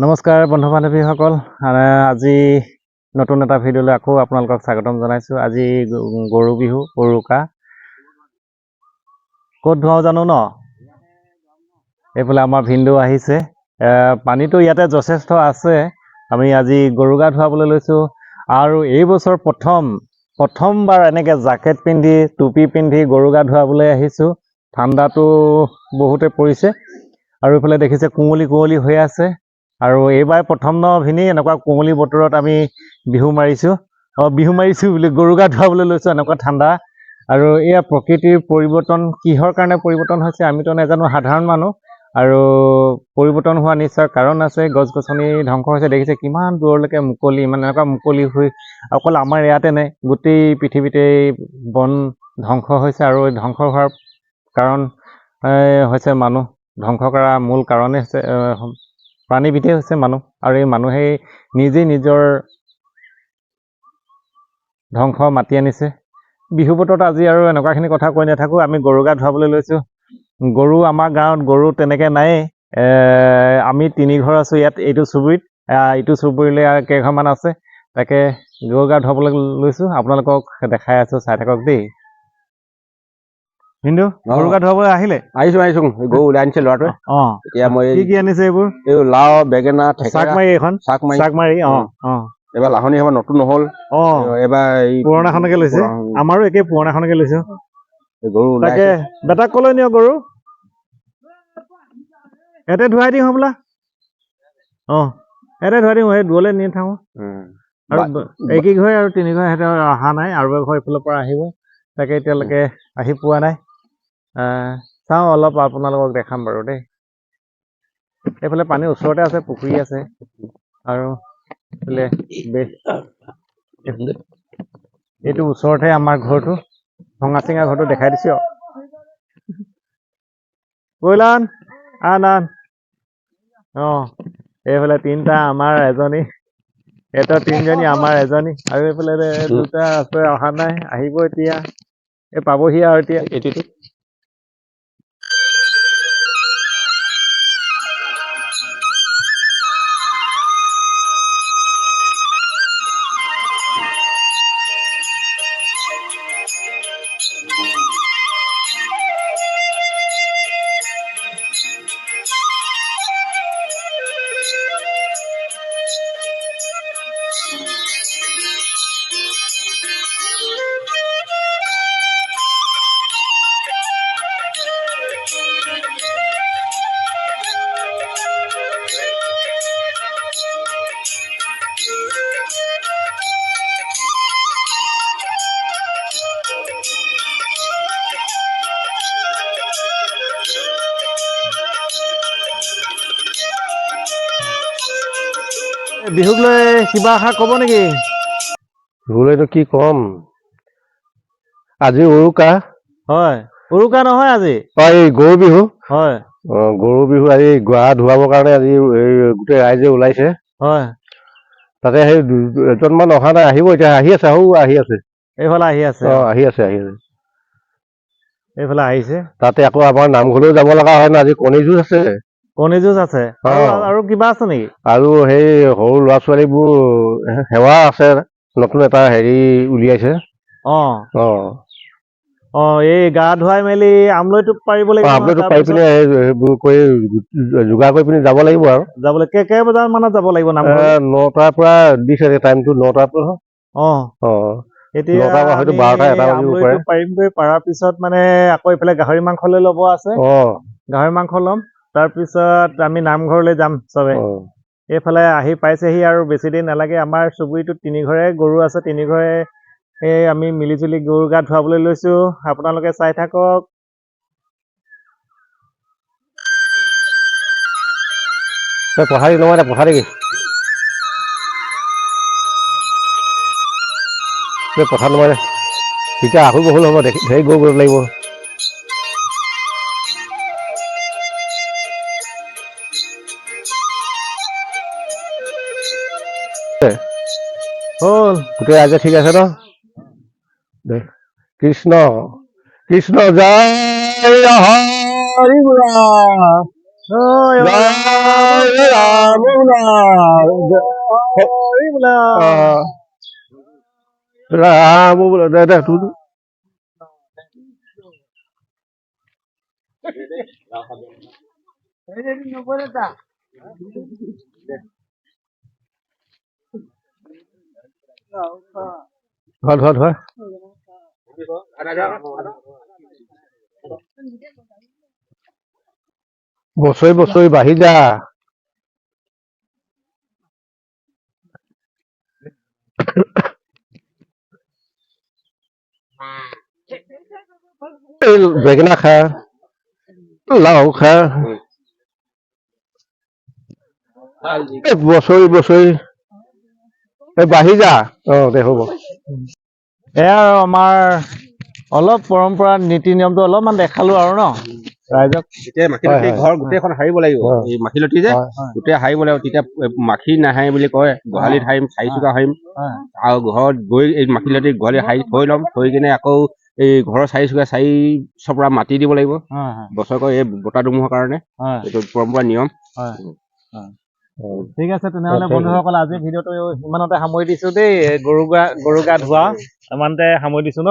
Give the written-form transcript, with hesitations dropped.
নমস্কাৰ বন্ধু বান্ধৱীসকল আজি নতুন এটা ভিডিঅ'লৈ আকৌ আপোনালোকক স্বাগতম জনাইছোঁ। আজি গৰু বিহু উৰুকা ক'ত ধুৱাওঁ জানো ন? এইফালে আমাৰ ভিনদেউ আহিছে। পানীটো ইয়াতে যথেষ্ট আছে। আমি আজি গৰু গা ধুৱাবলৈ লৈছোঁ আৰু এই বছৰ প্ৰথমবাৰ এনেকৈ জাকেট পিন্ধি টুপি পিন্ধি গৰু গা ধুৱাবলৈ আহিছোঁ। ঠাণ্ডাটো বহুতে পৰিছে আৰু এইফালে দেখিছে কুঁৱলী হৈ আছে। আৰু এইবাৰ প্ৰথম ন ভিনি এনেকুৱা কুঁৱলী বতৰত আমি বিহু মাৰিছোঁ বুলি গৰু গা ধুৱাবলৈ লৈছোঁ এনেকুৱা ঠাণ্ডা। আৰু এয়া প্ৰকৃতিৰ পৰিৱৰ্তন কিহৰ কাৰণে পৰিৱৰ্তন হৈছে আমিতো নাজানো, সাধাৰণ মানুহ। আৰু পৰিৱৰ্তন হোৱা নিশ্চয় কাৰণ আছে। গছ গছনি ধ্বংস হৈছে, দেখিছে কিমান দূৰলৈকে মুকলি, মানে এনেকুৱা মুকলি হৈ অকল আমাৰ ইয়াতে নাই, গোটেই পৃথিৱীতে বন ধ্বংস হৈছে। আৰু ধ্বংস হোৱাৰ কাৰণ হৈছে মানুহ। ধ্বংস কৰা মূল কাৰণেই হৈছে প্ৰাণীবিধেই হৈছে মানুহ। আৰু এই মানুহেই নিজেই নিজৰ ধ্বংস মাতি আনিছে। বিহু বতৰত আজি আৰু এনেকুৱাখিনি কথা কৈ নাথাকোঁ, আমি গৰু গা ধুৱাবলৈ লৈছোঁ। গৰু আমাৰ গাঁৱত গৰু তেনেকৈ নায়েই। আমি 3 ঘৰ আছোঁ ইয়াত, এইটো চুবুৰীত। ইটো চুবুৰীলৈ আৰু কেইঘৰমান আছে। তাকে গৰু গা ধুৱাবলৈ লৈছোঁ, আপোনালোকক দেখাই আছোঁ, চাই থাকক দেই। কিন্তু গৰু গা ধুৱাবলৈ আহিছোঁ গৰু ওলাই আনিছে ল'ৰাটোৱে। এতিয়া মই কি আনিছে এইবোৰ? এই লাও, বেঙেনা, চাক মাৰি এবাৰ লাহনী এবাৰ নতুন নহ'ল। এবাৰ পুৰণাখনকে লৈছে। আমাৰো একে পুৰণাখনকে লৈছোঁ। গৰু তাকে বেটাক ক'লৈ নিয় গৰু? ইয়াতে ধুৱাই দিওঁ হ'বলা। ইয়াতে ধুৱাই দিওঁ, সেই দূৰলৈ নি থাকোঁ। আৰু একেই ঘৰে আৰু 3 ঘৰ সিহঁতে অহা নাই, আৰু এঘৰ এইফালৰ পৰা আহিব। তাকে এতিয়ালৈকে আহি পোৱা নাই। চাওঁ অলপ আপোনালোকক দেখাম বাৰু দেই। এইফালে পানীৰ ওচৰতে আছে, পুখুৰী আছে। আৰু এইটো ওচৰতে আমাৰ ঘৰটো, ভঙা চিঙা ঘৰটো দেখাই দিছোঁ। কৈলান আন এইফালে 3টা আমাৰ এজনী, এটা 3জনী আমাৰ এজনী, আৰু এইফালে 2টা আছে অহা নাই, আহিব এতিয়া। এই পাবহি আৰু এতিয়া। বিহুক লৈ কিবা আশা ক'ব নেকি? বিহুলৈতো কি ক'ম, আজি উৰুকা। হয়, উৰুকা নহয় আজি। এই গৰু বিহু। হয়। গৰু বিহু আজি গা ধুৱাবৰ কাৰণে আজি গোটেই ৰাইজে ওলাইছে। হয়। তাতে সেই 2জনমান অহা নাই, আহিব এতিয়া। আহি আছে, আহি আছে। এইফালে আহি আছে। আহি আছে। এইফালে আহিছে। তাতে আকৌ আমাৰ নামঘৰলৈও যাব লগা হয় না, আজি কণী যুঁজ আছে। কণী যুঁজ আছে। আৰু কিবা আছে নেকি? আৰু সেই সৰু ল'ৰা ছোৱালীবোৰ সেৱা আছে, নতুন এটা হেৰি উলিয়াইছে। এই গা ধুৱাই মেলি আমলৈ টোপ পাৰিব লাগিব। আমলৈ টোপ পাৰি পিনে সেইবোৰ কৰি যোগাৰ কৰি পিনে যাব লাগিব আৰু। যাবলৈ কেই বজামানত যাব লাগিব? 9টাৰ পৰা দিছে টাইমটো, 9টাৰ পৰা। এতিয়া 9টাৰ পৰা হয়তো 12টা 1টা বাজিব পাৰে। পাৰিমগৈ, পাৰাৰ পিছত মানে আকৌ এইফালে গাহৰি মাংস লৈ ল'ব আছে। গাহৰি মাংস ল'ম, তাৰপিছত আমি নামঘৰলৈ যাম চবে। এইফালে আহি পাইছেহি আৰু বেছি দিন নালাগে। আমাৰ চুবুৰীটোত 3 ঘৰে গৰু আছে, 3 ঘৰে আমি মিলিজুলি গৰু গা ধুৱাবলৈ লৈছোঁ। আপোনালোকে চাই থাকক। পথাৰী নহয়, পথাৰী পথাৰ নহয়, তেতিয়া আহো বহুল হ'ব, ধেৰ গৰু কৰিব লাগিব। হ'ল গোটেই ৰাইজে ঠিক আছে ন? কৃষ্ণ কৃষ্ণ জয় হৰি বুঢ়া জয় ধৰ বছৰি বছৰি বাঢ়ি যা বেঙেনা খা লাও খা বছৰি বছৰি বাঢ়ি যা দে হ'ব এয়া আৰু আমাৰ অলপ পৰম্পৰা নীতি নিয়মটো অলপমান দেখালো আৰু ন ৰাইজক এতিয়া মাখিলতী ঘৰ গোটেইখন সাৰিব লাগিব এই মাখিলতী যে গোটেই সাৰিব লাগিব তেতিয়া মাখি নাহে বুলি কয় গোহালিত সাৰিম চাৰি চুকা সাৰিম আৰু ঘৰত গৈ এই মাখিলতী গোহালি সাৰি থৈ ল'ম থৈ কিনে আকৌ এই ঘৰৰ চাৰি চুকা চাৰি চপৰা মাটি দিব লাগিব বছৰকৰ এই বতাহ ধুমুহাৰ কাৰণে এইটো পৰম্পৰা নিয়ম ঠিক আছে তেনেহ'লে বন্ধুসকল আজি ভিডিঅ'টো ইমানতে সামৰি দিছো দেই গৰু গা ধোৱা ইমানতে সামৰি দিছো ন